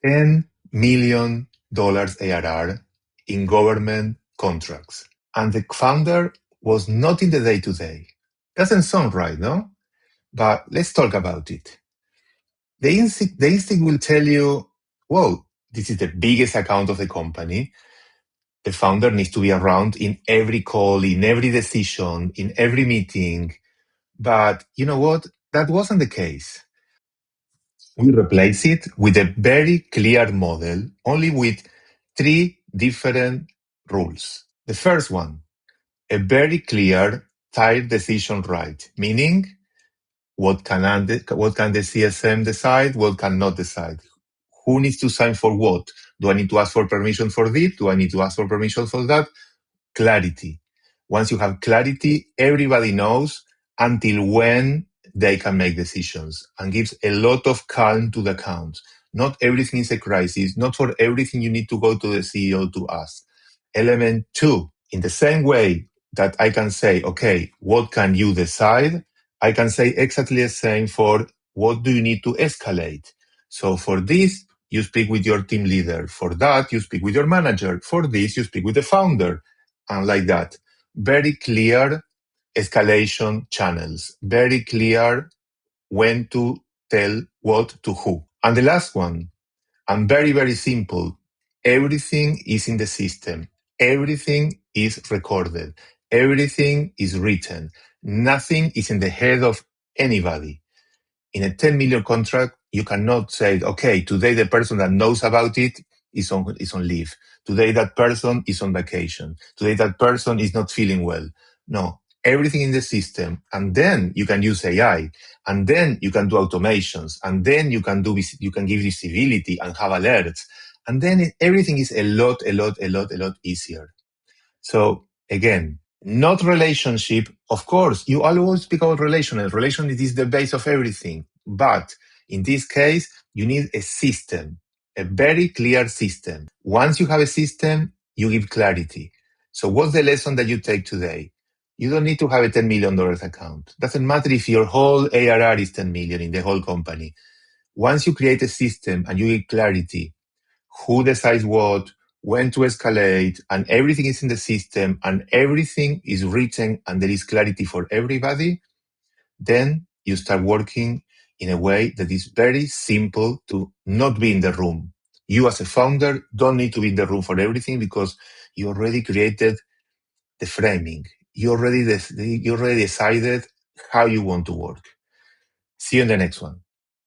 $10 million ARR in government contracts. And the founder was not in the day-to-day. Doesn't sound right, no? But let's talk about it. The instinct will tell you, well, this is the biggest account of the company. The founder needs to be around in every call, in every decision, in every meeting. But you know what? That wasn't the case. We replace it with a very clear model, only with 3 different rules. The first one, a very clear tied decision right, meaning what can the CSM decide, what cannot decide. Who needs to sign for what? Do I need to ask for permission for this? Do I need to ask for permission for that? Clarity. Once you have clarity, everybody knows until when they can make decisions and gives a lot of calm to the account. Not everything is a crisis. Not for everything you need to go to the CEO to ask. Element 2, in the same way that I can say, okay, what can you decide? I can say exactly the same for what do you need to escalate. So for this, you speak with your team leader. For that, you speak with your manager. For this, you speak with the founder. And like that. Very clear escalation channels. Very clear when to tell what to who. And the last one, and very, very simple. Everything is in the system. Everything is recorded. Everything is written. Nothing is in the head of anybody. In a 10 million contract, you cannot say, okay, today the person that knows about it is on leave. Today that person is on vacation. Today that person is not feeling well. No, everything in the system. And then you can use AI. And then you can do automations. And then you can give visibility and have alerts. And then everything is a lot easier. So again, not relationship. Of course, you always speak about relational. Relational is the base of everything. But in this case, you need a system, a very clear system. Once you have a system, you give clarity. So what's the lesson that you take today? You don't need to have a $10 million account. Doesn't matter if your whole ARR is 10 million in the whole company. Once you create a system and you give clarity, who decides what, when to escalate, and everything is in the system and everything is written and there is clarity for everybody, then you start working in a way that is very simple to not be in the room. You as a founder don't need to be in the room for everything because you already created the framing. You already decided how you want to work. See you in the next one.